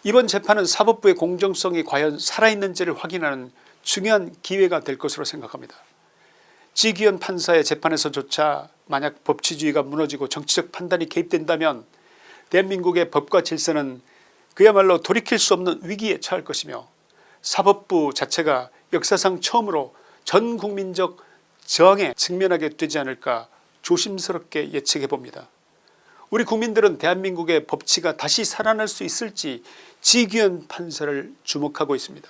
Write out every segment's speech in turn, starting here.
이번 재판은 사법부의 공정성이 과연 살아있는지를 확인하는 중요한 기회가 될 것으로 생각합니다. 지기현 판사의 재판에서조차 만약 법치주의가 무너지고 정치적 판단이 개입된다면 대한민국의 법과 질서는 그야말로 돌이킬 수 없는 위기에 처할 것이며 사법부 자체가 역사상 처음으로 전 국민적 저항에 직면하게 되지 않을까 조심스럽게 예측해 봅니다. 우리 국민들은 대한민국의 법치가 다시 살아날 수 있을지 지기현 판사를 주목하고 있습니다.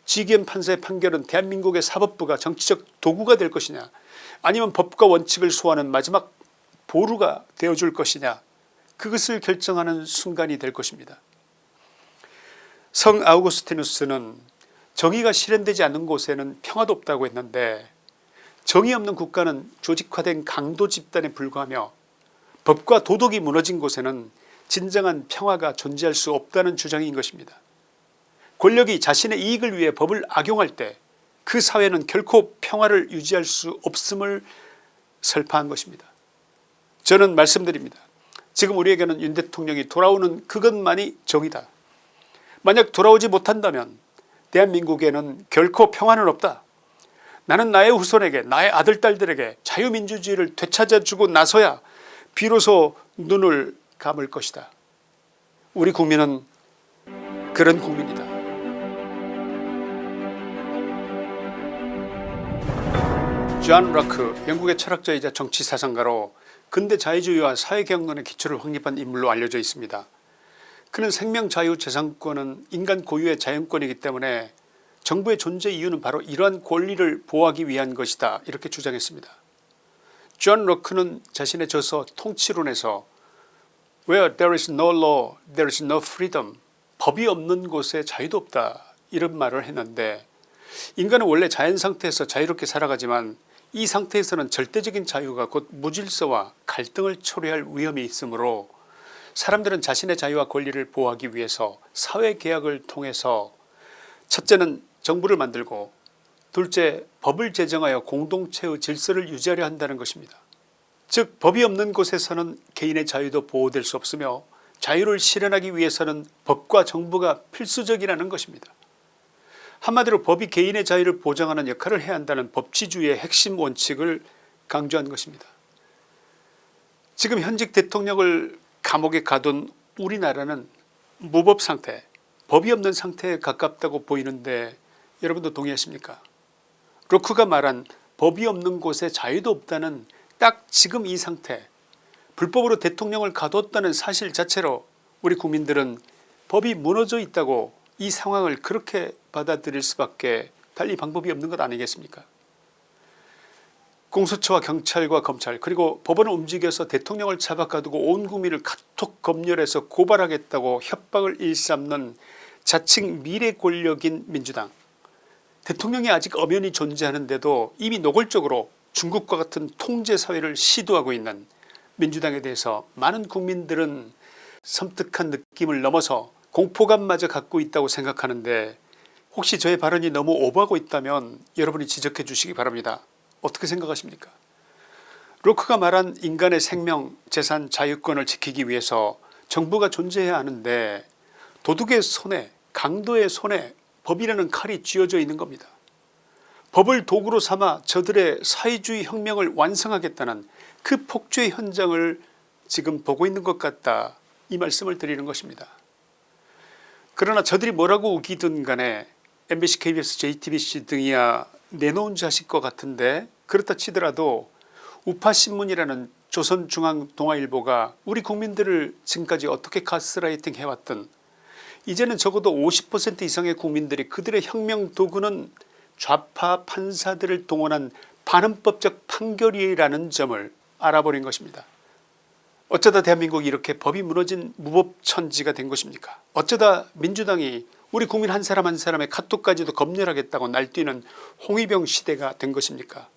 지기현 판사의 판결은 대한민국의 사법부가 정치적 도구가 될 것이냐 아니면 법과 원칙을 소화하는 마지막 보루가 되어줄 것이냐 그것을 결정하는 순간이 될 것입니다. 성 아우구스티누스는 정의가 실현되지 않는 곳에는 평화도 없다고 했는데 정의 없는 국가는 조직화된 강도 집단에 불과하며 법과 도덕이 무너진 곳에는 진정한 평화가 존재할 수 없다는 주장인 것입니다. 권력이 자신의 이익을 위해 법을 악용할 때 그 사회는 결코 평화를 유지할 수 없음을 설파한 것입니다. 저는 말씀드립니다. 지금 우리에게는 윤 대통령이 돌아오는 그것만이 정의다. 만약 돌아오지 못한다면 대한민국에는 결코 평화는 없다. 나는 나의 후손에게 나의 아들 딸들에게 자유민주주의를 되찾아주고 나서야 비로소 눈을 감을 것이다. 우리 국민은 그런 국민이다. 존 락크 영국의 철학자이자 정치사상가로 근대 자유주의와 사회개혁론의 기초를 확립한 인물로 알려져 있습니다. 그는 생명자유재산권은 인간 고유의 자연권이기 때문에 정부의 존재 이유는 바로 이러한 권리를 보호하기 위한 것이다 이렇게 주장했습니다. 존 락크는 자신의 저서 통치론에서 Where there is no law, there is no freedom. 법이 없는 곳에 자유도 없다 이런 말을 했는데 인간은 원래 자연상태에서 자유롭게 살아가지만 이 상태에서는 절대적인 자유가 곧 무질서와 갈등을 초래할 위험이 있으므로 사람들은 자신의 자유와 권리를 보호하기 위해서 사회개혁을 통해서 첫째는 정부를 만들고 둘째 법을 제정하여 공동체의 질서를 유지하려 한다는 것입니다. 즉 법이 없는 곳에서는 개인의 자유도 보호될 수 없으며 자유를 실현하기 위해서는 법과 정부가 필수적이라는 것입니다. 한마디로 법이 개인의 자유를 보장하는 역할을 해야 한다는 법치주의의 핵심 원칙을 강조한 것입니다. 지금 현직 대통령을 감옥에 가둔 우리나라는 무법 상태, 법이 없는 상태에 가깝다고 보이는데 여러분도 동의하십니까? 록크가 말한 법이 없는 곳에 자유도 없다는 딱 지금 이 상태, 불법으로 대통령을 가뒀다는 사실 자체로 우리 국민들은 법이 무너져 있다고 이 상황을 그렇게 받아들일 수밖에 달리 방법이 없는 것 아니겠습니까? 공수처와 경찰과 검찰 그리고 법원을 움직여서 대통령을 잡아가두고 온 국민을 카톡 검열해서 고발하겠다고 협박을 일삼는 자칭 미래 권력인 민주당, 대통령이 아직 엄연히 존재하는데도 이미 노골적으로 중국과 같은 통제사회를 시도하고 있는 민주당에 대해서 많은 국민들은 섬뜩한 느낌을 넘어서 공포감마저 갖고 있다고 생각하는데 혹시 저의 발언이 너무 오버하고 있다면 여러분이 지적해 주시기 바랍니다. 어떻게 생각하십니까? 록크가 말한 인간의 생명, 재산, 자유권을 지키기 위해서 정부가 존재해야 하는데 도둑의 손에 강도의 손에 법이라는 칼이 쥐어져 있는 겁니다. 법을 도구로 삼아 저들의 사회주의 혁명을 완성하겠다는 그 폭주의 현장을 지금 보고 있는 것 같다 이 말씀을 드리는 것입니다. 그러나 저들이 뭐라고 우기든 간에 MBC, KBS, JTBC 등이야 내놓은 자식과 같은데 그렇다 치더라도 우파신문이라는 조선중앙동아일보가 우리 국민들을 지금까지 어떻게 가스라이팅 해왔든 이제는 적어도 50% 이상의 국민들이 그들의 혁명 도구는 좌파 판사들을 동원한 반헌법적 판결이라는 점을 알아버린 것입니다. 어쩌다 대한민국이 이렇게 법이 무너진 무법천지가 된 것입니까? 어쩌다 민주당이 우리 국민 한 사람 한 사람의 카톡까지도 검열하겠다고 날뛰는 홍위병 시대가 된 것입니까?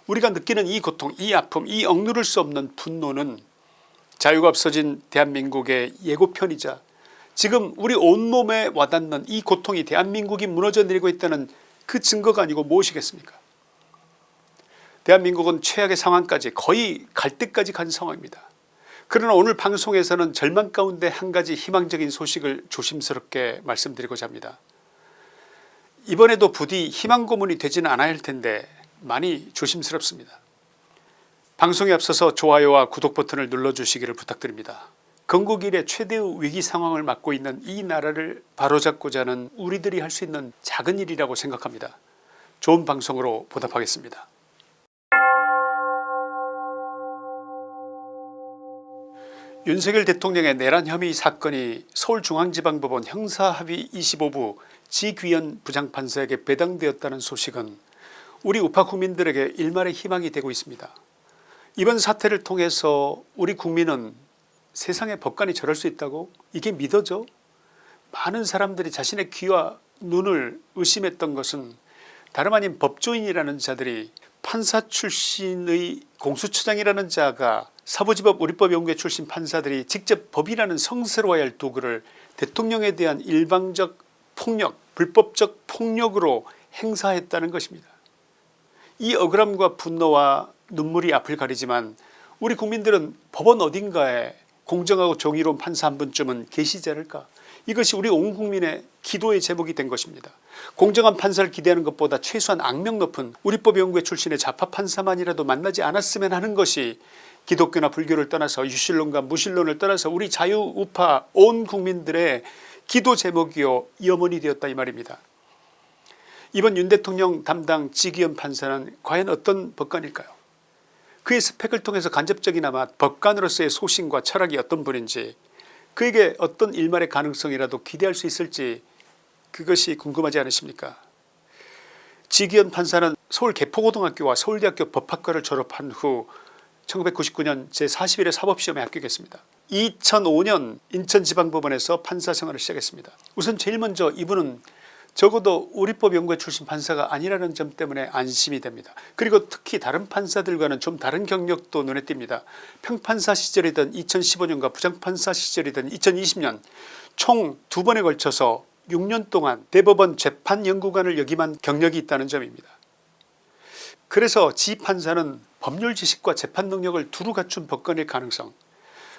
우리가 느끼는 이 고통, 이 아픔, 이 억누를 수 없는 분노는 자유가 없어진 대한민국의 예고편이자 지금 우리 온몸에 와닿는 이 고통이 대한민국이 무너져 내리고 있다는 그 증거가 아니고 무엇이겠습니까? 대한민국은 최악의 상황까지 거의 갈 때까지 간 상황입니다. 그러나 오늘 방송에서는 절망 가운데 한 가지 희망적인 소식을 조심스럽게 말씀드리고자 합니다. 이번에도 부디 희망 고문이 되지는 않아야 할 텐데 많이 조심스럽습니다. 방송에 앞서서 좋아요와 구독 버튼을 눌러주시기를 부탁드립니다. 건국 이래 최대의 위기 상황을 맞고 있는 이 나라를 바로잡고자 하는 우리들이 할 수 있는 작은 일이라고 생각합니다. 좋은 방송으로 보답하겠습니다. 윤석열 대통령의 내란 혐의 사건이 서울중앙지방법원 형사합의 25부 지귀현 부장판사에게 배당되었다는 소식은 우리 우파 국민들에게 일말의 희망이 되고 있습니다. 이번 사태를 통해서 우리 국민은 세상에 법관이 저럴 수 있다고? 이게 믿어져? 많은 사람들이 자신의 귀와 눈을 의심했던 것은 다름 아닌 법조인이라는 자들이 판사 출신의 공수처장이라는 자가 사법지법 우리법연구회 출신 판사들이 직접 법이라는 성스러워야 할 도구를 대통령에 대한 일방적 폭력, 불법적 폭력으로 행사했다는 것입니다. 이 억울함과 분노와 눈물이 앞을 가리지만 우리 국민들은 법원 어딘가에 공정하고 정의로운 판사 한 분쯤은 계시지 않을까. 이것이 우리 온 국민의 기도의 제목이 된 것입니다. 공정한 판사를 기대하는 것보다 최소한 악명 높은 우리법연구회 출신의 좌파 판사만이라도 만나지 않았으면 하는 것이 기독교나 불교를 떠나서 유신론과 무신론을 떠나서 우리 자유우파 온 국민들의 기도 제목이요 염원이 되었다 이 말입니다. 이번 윤 대통령 담당 지귀현 판사는 과연 어떤 법관일까요? 그의 스펙을 통해서 간접적이나마 법관으로서의 소신과 철학이 어떤 분인지, 그에게 어떤 일말의 가능성이라도 기대할 수 있을지 그것이 궁금하지 않으십니까? 지귀현 판사는 서울 개포고등학교와 서울대학교 법학과를 졸업한 후 1999년 제41회 사법시험에 합격했습니다. 2005년 인천지방법원에서 판사 생활을 시작했습니다. 우선 제일 먼저 이분은 적어도 우리법연구회 출신 판사가 아니라는 점 때문에 안심이 됩니다. 그리고 특히 다른 판사들과는 좀 다른 경력도 눈에 띕니다. 평판사 시절이든 2015년과 부장판사 시절이든 2020년 총 2번에 걸쳐서 6년 동안 대법원 재판연구관을 역임한 경력이 있다는 점입니다. 그래서 지 판사는 법률 지식과 재판 능력을 두루 갖춘 법관일 가능성,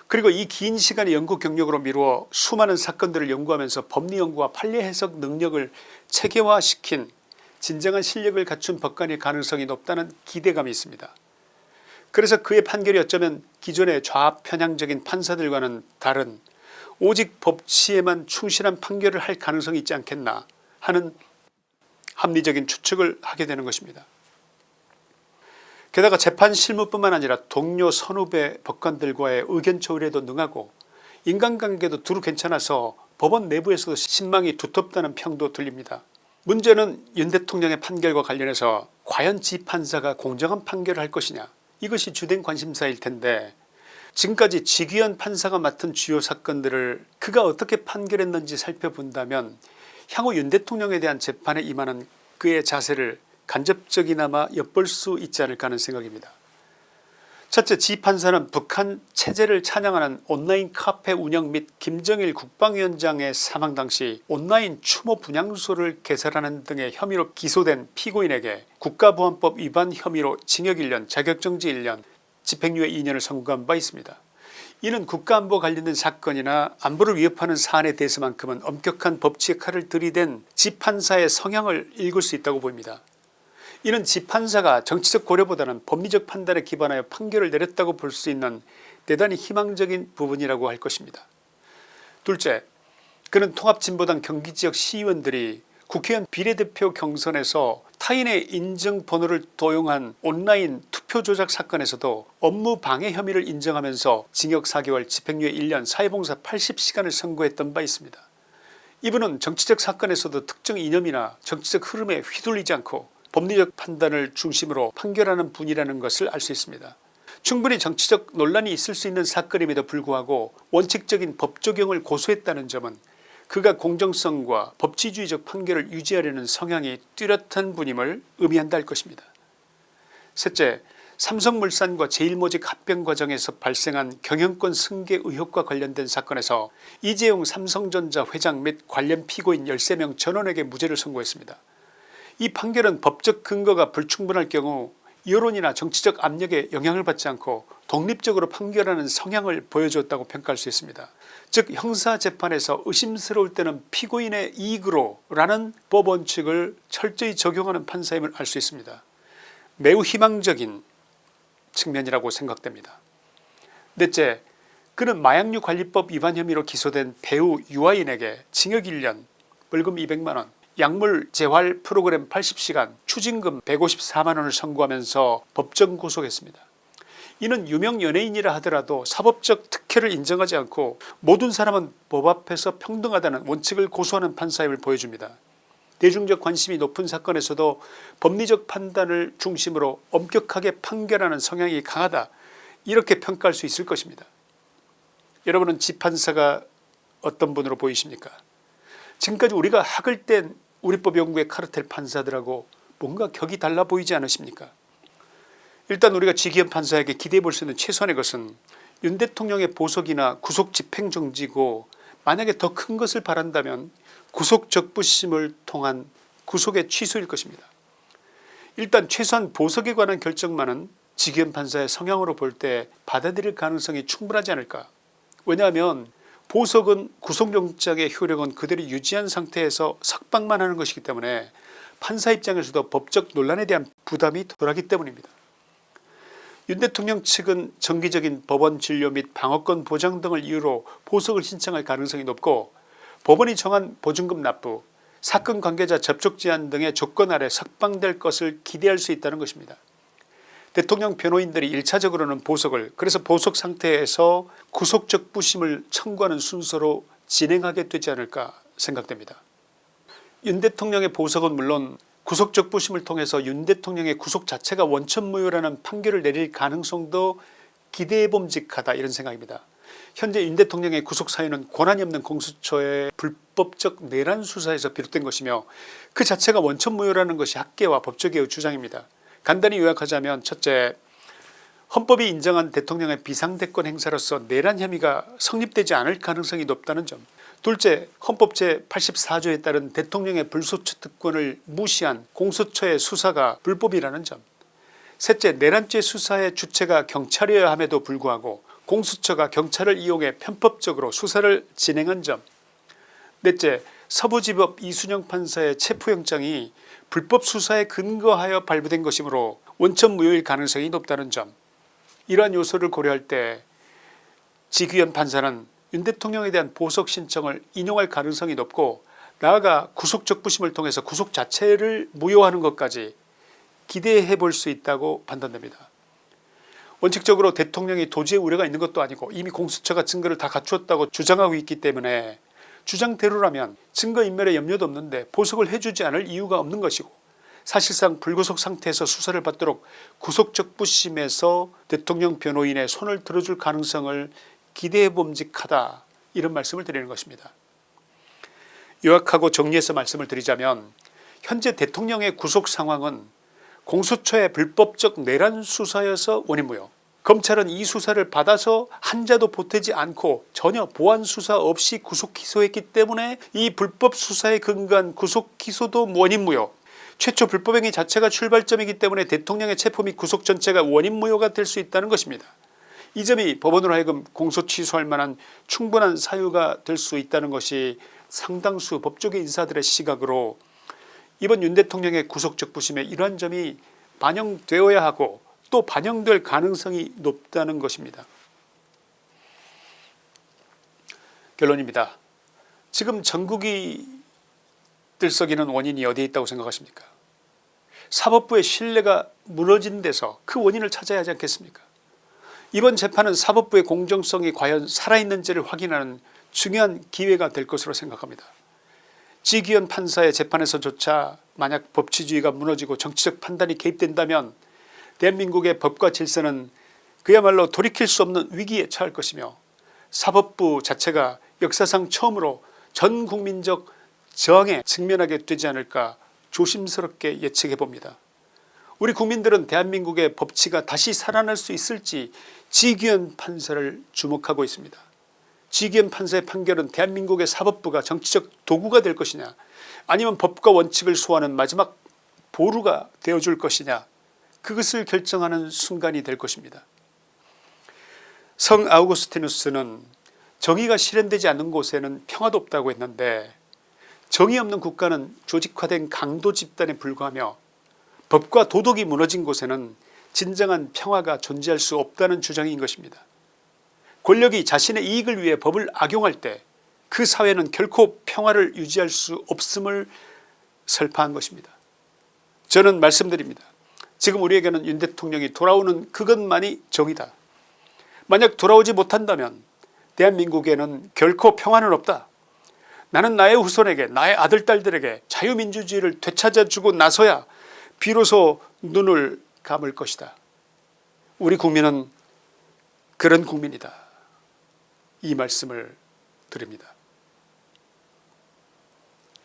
그리고 이 긴 시간의 연구 경력으로 미루어 수많은 사건들을 연구하면서 법리연구와 판례 해석 능력을 체계화시킨 진정한 실력을 갖춘 법관일 가능성이 높다는 기대감이 있습니다. 그래서 그의 판결이 어쩌면 기존의 좌편향적인 판사들과는 다른 오직 법치에만 충실한 판결을 할 가능성이 있지 않겠나 하는 합리적인 추측을 하게 되는 것입니다. 게다가 재판 실무뿐만 아니라 동료 선후배 법관들과의 의견 조율에도 능하고 인간관계도 두루 괜찮아서 법원 내부에서도 신망이 두텁다는 평도 들립니다. 문제는 윤 대통령의 판결과 관련해서 과연 지 판사가 공정한 판결을 할 것이냐, 이것이 주된 관심사일 텐데, 지금까지 지귀현 판사가 맡은 주요 사건들을 그가 어떻게 판결했는지 살펴본다면 향후 윤 대통령에 대한 재판에 임하는 그의 자세를 간접적이나마 엿볼 수 있지 않을까 하는 생각입니다. 첫째, 지 판사는 북한 체제를 찬양하는 온라인 카페 운영 및 김정일 국방위원장의 사망 당시 온라인 추모 분향소를 개설하는 등의 혐의로 기소된 피고인에게 국가보안법 위반 혐의로 징역 1년 자격정지 1년 집행유예 2년을 선고한 바 있습니다. 이는 국가안보 관련된 사건이나 안보를 위협하는 사안에 대해서만큼은 엄격한 법치의 칼을 들이댄 지 판사의 성향을 읽을 수 있다고 보입니다. 이는 지 판사가 정치적 고려보다는 법리적 판단에 기반하여 판결을 내렸다고 볼 수 있는 대단히 희망적인 부분이라고 할 것입니다. 둘째, 그는 통합진보당 경기지역 시의원들이 국회의원 비례대표 경선에서 타인의 인증번호를 도용한 온라인 투표 조작 사건에서도 업무 방해 혐의를 인정하면서 징역 4개월 집행유예 1년 사회봉사 80시간을 선고했던 바 있습니다. 이분은 정치적 사건에서도 특정 이념이나 정치적 흐름에 휘둘리지 않고 법리적 판단을 중심으로 판결하는 분이라는 것을 알 수 있습니다. 충분히 정치적 논란이 있을 수 있는 사건임에도 불구하고 원칙적인 법 적용을 고수했다는 점은 그가 공정성과 법치주의적 판결을 유지하려는 성향이 뚜렷한 분임을 의미한다 할 것입니다. 셋째, 삼성물산과 제일모직 합병 과정에서 발생한 경영권 승계 의혹과 관련된 사건에서 이재용 삼성전자 회장 및 관련 피고인 13명 전원에게 무죄를 선고했습니다. 이 판결은 법적 근거가 불충분할 경우 여론이나 정치적 압력에 영향을 받지 않고 독립적으로 판결하는 성향을 보여줬다고 평가할 수 있습니다. 즉 형사재판에서 의심스러울 때는 피고인의 이익으로 라는 법원칙을 철저히 적용하는 판사임을 알 수 있습니다. 매우 희망적인 측면이라고 생각됩니다. 넷째, 그는 마약류 관리법 위반 혐의로 기소된 배우 유아인에게 징역 1년 벌금 200만원 약물 재활 프로그램 80시간 추징금 154만원을 선고하면서 법정 구속했습니다. 이는 유명 연예인이라 하더라도 사법적 특혜를 인정하지 않고 모든 사람은 법 앞에서 평등하다는 원칙을 고수하는 판사임을 보여줍니다. 대중적 관심이 높은 사건에서도 법리적 판단을 중심으로 엄격하게 판결하는 성향이 강하다, 이렇게 평가할 수 있을 것입니다. 여러분은 지판사가 어떤 분으로 보이십니까? 지금까지 우리가 학을 뗀 우리법연구의 카르텔 판사들하고 뭔가 격이 달라 보이지 않으십니까? 일단 우리가 지기현 판사에게 기대해 볼 수 있는 최소한의 것은 윤 대통령의 보석이나 구속 집행정지고, 만약에 더 큰 것을 바란다면 구속적부심을 통한 구속의 취소일 것입니다. 일단 최소한 보석에 관한 결정만은 지기현 판사의 성향으로 볼 때 받아들일 가능성이 충분하지 않을까. 왜냐하면 보석은 구속영장의 효력은 그대로 유지한 상태에서 석방만 하는 것이기 때문에 판사 입장에서도 법적 논란에 대한 부담이 덜하기 때문입니다. 윤 대통령 측은 정기적인 법원 진료 및 방어권 보장 등을 이유로 보석을 신청할 가능성이 높고, 법원이 정한 보증금 납부, 사건 관계자 접촉 제한 등의 조건 아래 석방될 것을 기대할 수 있다는 것입니다. 대통령 변호인들이 1차적으로는 보석을, 그래서 보석 상태에서 구속적부심을 청구하는 순서로 진행하게 되지 않을까 생각됩니다. 윤 대통령의 보석은 물론 구속적부심을 통해서 윤 대통령의 구속 자체가 원천무효라는 판결을 내릴 가능성도 기대해봄직하다, 이런 생각입니다. 현재 윤 대통령의 구속 사유는 권한이 없는 공수처의 불법적 내란 수사에서 비롯된 것이며, 그 자체가 원천무효라는 것이 학계와 법조계의 주장입니다. 간단히 요약하자면, 첫째, 헌법이 인정한 대통령의 비상대권 행사로서 내란 혐의가 성립되지 않을 가능성이 높다는 점. 둘째, 헌법 제84조에 따른 대통령의 불소추 특권을 무시한 공수처의 수사가 불법이라는 점. 셋째, 내란죄 수사의 주체가 경찰이어야 함에도 불구하고 공수처가 경찰을 이용해 편법적으로 수사를 진행한 점. 넷째, 서부지법 이순영 판사의 체포영장이 불법 수사에 근거하여 발부된 것이므로 원천무효일 가능성이 높다는 점. 이러한 요소를 고려할 때 지기현 판사는 윤 대통령에 대한 보석 신청을 인용할 가능성이 높고, 나아가 구속적부심을 통해서 구속 자체를 무효하는 것까지 기대해 볼 수 있다고 판단됩니다. 원칙적으로 대통령이 도주의 우려가 있는 것도 아니고 이미 공수처가 증거를 다 갖추었다고 주장하고 있기 때문에 주장대로라면 증거인멸에 염려도 없는데 보석을 해주지 않을 이유가 없는 것이고, 사실상 불구속 상태에서 수사를 받도록 구속적부심에서 대통령 변호인의 손을 들어줄 가능성을 기대해봄직하다, 이런 말씀을 드리는 것입니다. 요약하고 정리해서 말씀을 드리자면, 현재 대통령의 구속 상황은 공수처의 불법적 내란 수사여서 원인무효, 검찰은 이 수사를 받아서 한자도 보태지 않고 전혀 보완 수사 없이 구속 기소했기 때문에 이 불법 수사에 근거한 구속 기소도 원인무효, 최초 불법행위 자체가 출발점이기 때문에 대통령의 체포 및 구속 전체가 원인무효가 될 수 있다는 것입니다. 이 점이 법원으로 하여금 공소 취소할 만한 충분한 사유가 될 수 있다는 것이 상당수 법조계 인사들의 시각으로, 이번 윤 대통령의 구속적부심에 이러한 점이 반영되어야 하고 또 반영될 가능성이 높다는 것입니다. 결론입니다. 지금 전국이 들썩이는 원인이 어디에 있다고 생각하십니까? 사법부의 신뢰가 무너진 데서 그 원인을 찾아야 하지 않겠습니까? 이번 재판은 사법부의 공정성이 과연 살아있는지를 확인하는 중요한 기회가 될 것으로 생각합니다. 지기현 판사의 재판에서조차 만약 법치주의가 무너지고 정치적 판단이 개입된다면 대한민국의 법과 질서는 그야말로 돌이킬 수 없는 위기에 처할 것이며, 사법부 자체가 역사상 처음으로 전 국민적 저항에 직면하게 되지 않을까 조심스럽게 예측해 봅니다. 우리 국민들은 대한민국의 법치가 다시 살아날 수 있을지 지기현 판사를 주목하고 있습니다. 지기현 판사의 판결은 대한민국의 사법부가 정치적 도구가 될 것이냐, 아니면 법과 원칙을 소화하는 마지막 보루가 되어줄 것이냐, 그것을 결정하는 순간이 될 것입니다. 성 아우구스티누스는 정의가 실현되지 않는 곳에는 평화도 없다고 했는데, 정의 없는 국가는 조직화된 강도 집단에 불과하며 법과 도덕이 무너진 곳에는 진정한 평화가 존재할 수 없다는 주장인 것입니다. 권력이 자신의 이익을 위해 법을 악용할 때 그 사회는 결코 평화를 유지할 수 없음을 설파한 것입니다. 저는 말씀드립니다. 지금 우리에게는 윤 대통령이 돌아오는 그것만이 정의다. 만약 돌아오지 못한다면 대한민국에는 결코 평화는 없다. 나는 나의 후손에게, 나의 아들 딸들에게 자유민주주의를 되찾아주고 나서야 비로소 눈을 감을 것이다. 우리 국민은 그런 국민이다. 이 말씀을 드립니다.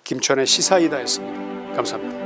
김천의 시사이다였습니다. 감사합니다.